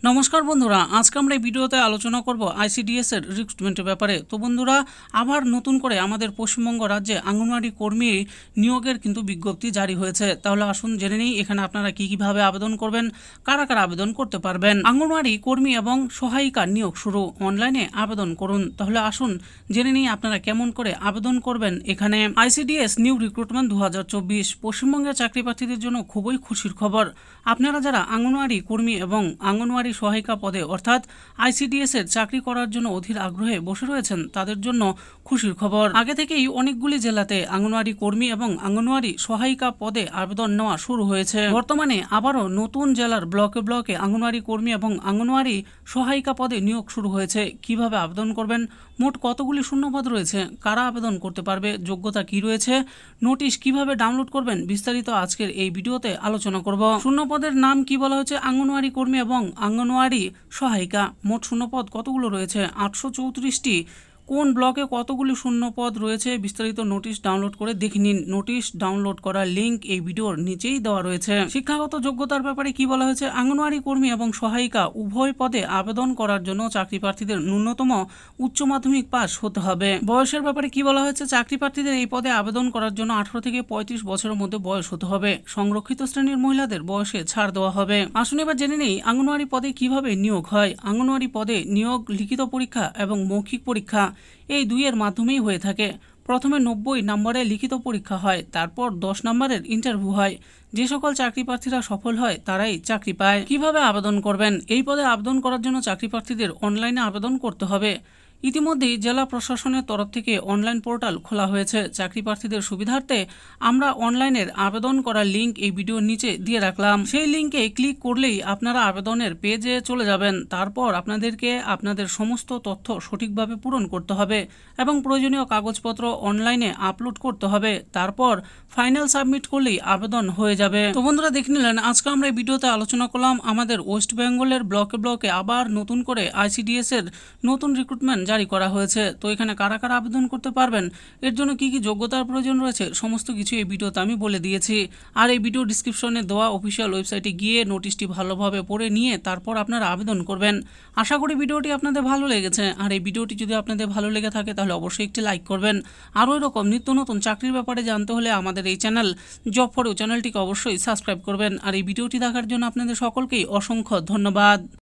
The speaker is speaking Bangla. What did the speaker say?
নমস্কার বন্ধুরা, আজকে আমরা এই ভিডিওতে আলোচনা করব আইসিডিএস এর রিক্রুটমেন্টের ব্যাপারে। তো বন্ধুরা, আবার নতুন করে আমাদের পশ্চিমবঙ্গ রাজ্যে আঙ্গনওয়াড়ি কর্মী নিয়োগের কিন্তু বিজ্ঞপ্তি জারি হয়েছে। তাহলে আসুন জেনে নিই এখানে আপনারা কিভাবে আবেদন করবেন, কারা কারা আবেদন করতে পারবেন। আঙ্গনওয়াড়ি কর্মী এবং সহায়িকা নিয়োগ শুরু, অনলাইনে আবেদন করুন। তাহলে আসুন জেনে নিই আপনারা কেমন করে আবেদন করবেন। এখানে আইসিডিএস নিউ রিক্রুটমেন্ট 2024 পশ্চিমবঙ্গের চাকরি প্রার্থীদের জন্য খুবই খুশির খবর। আপনারা যারা আঙ্গনওয়াড়ি কর্মী এবং আঙ্গনওয়াড়ি সহায়িকা পদে অর্থাৎ আইসিডিএস এর চাকরি করার জন্য অধীর আগ্রহে বসে রয়েছেন, তাদের জন্য খুশির খবর। আগে থেকেই অনেকগুলি জেলাতে আঙ্গনওয়াড়ি কর্মী এবং আঙ্গনওয়াড়ি সহায়িকা পদে আবেদন নেওয়া শুরু হয়েছে। বর্তমানে আবারও নতুন জেলার ব্লকে ব্লকে আঙ্গনওয়াড়ি কর্মী এবং আঙ্গনওয়াড়ি সহায়িকা পদে নিয়োগ শুরু হয়েছে। কিভাবে আবেদন করবেন, মোট কতগুলি শূন্যপদ রয়েছে, কারা আবেদন করতে পারবে, যোগ্যতা কি রয়েছে, নোটিশ কিভাবে ডাউনলোড করবেন, বিস্তারিত আজকের এই ভিডিওতে আলোচনা করব। শূন্যপদের নাম কি বলা হয়েছে, আঙ্গনওয়াড়ি কর্মী এবং আঙ্গনওয়াড়ি সহায়িকা। মোট শূন্যপদ কতগুলো রয়েছে, 834টি। কোন ব্লকে কতগুলি শূন্যপদ রয়েছে, বিস্তারিত নোটিশ ডাউনলোড করে দেখে নিন। নোটিশ ডাউনলোড করার লিঙ্ক এই ভিডিওর নিচেই দেওয়া রয়েছে। শিক্ষাগত যোগ্যতার ব্যাপারে কি বলা হয়েছে, আঙ্গনওয়াড়ি কর্মী এবং সহায়িকা উভয় পদে আবেদন করার জন্য চাকরি প্রার্থীদের ন্যূনতম উচ্চ মাধ্যমিক পাস হতে হবে। বয়সের ব্যাপারে কি বলা হয়েছে, চাকরি প্রার্থীদের এই পদে আবেদন করার জন্য 18 থেকে 35 বছরের মধ্যে বয়স হতে হবে। সংরক্ষিত শ্রেণীর মহিলাদের বয়সে ছাড় দেওয়া হবে। আসুন এবার জেনে নেই আঙ্গনওয়াড়ি পদে কিভাবে নিয়োগ হয়। আঙ্গনওয়াড়ি পদে নিয়োগ লিখিত পরীক্ষা এবং মৌখিক পরীক্ষা এই দুইয়ের মাধ্যমেই হয়ে থাকে। প্রথমে 90 নম্বরে লিখিত পরীক্ষা হয়, তারপর 10 নম্বরের ইন্টারভিউ হয়। যে সকল চাকরি প্রার্থীরা সফল হয় তারাই চাকরি পায়। কিভাবে আবেদন করবেন, এই পদে আবেদন করার জন্য চাকরি প্রার্থীদের অনলাইনে আবেদন করতে হবে। ইতিমধ্যেই জেলা প্রশাসনের তরফ থেকে অনলাইন পোর্টাল খোলা হয়েছে। চাকরি প্রার্থীদের সুবিধার্থে আমরা অনলাইনের আবেদন করার লিঙ্ক এই ভিডিওর নিচে দিয়ে রাখলাম। সেই লিঙ্কে ক্লিক করলেই আপনারা আবেদনের পেজে চলে যাবেন। তারপর আপনাদেরকে আপনাদের সমস্ত তথ্য সঠিকভাবে পূরণ করতে হবে এবং প্রয়োজনীয় কাগজপত্র অনলাইনে আপলোড করতে হবে। তারপর ফাইনাল সাবমিট করলেই আবেদন হয়ে যাবে। তো বন্ধুরা, দেখে নিলেন আজকে আমরা এই ভিডিওতে আলোচনা করলাম আমাদের ওয়েস্ট বেঙ্গলের ব্লকে ব্লকে আবার নতুন করে আইসিডিএস এর নতুন রিক্রুটমেন্ট জারি করা হয়েছে। তো এখানে কারা কারা আবেদন করতে পারবেন, এর জন্য কি কি যোগ্যতার প্রয়োজন রয়েছে, সমস্ত কিছু এই ভিডিওতে আমি বলে দিয়েছি। আর এই ভিডিও ডিসক্রিপশনে দেওয়া অফিসিয়াল ওয়েবসাইটে গিয়ে নোটিশটি ভালোভাবে পড়ে নিয়ে তারপর আপনারা আবেদন করবেন। আশা করি ভিডিওটি আপনাদের ভালো লেগেছে। আর এই ভিডিওটি যদি আপনাদের ভালো লেগে থাকে তাহলে অবশ্যই একটি লাইক করবেন। আরও এরকম নিত্য নতুন চাকরির ব্যাপারে জানতে হলে আমাদের এই চ্যানেল জব ফর ইউ চ্যানেলটিকে অবশ্যই সাবস্ক্রাইব করবেন। আর এই ভিডিওটি দেখার জন্য আপনাদের সকলকেই অসংখ্য ধন্যবাদ।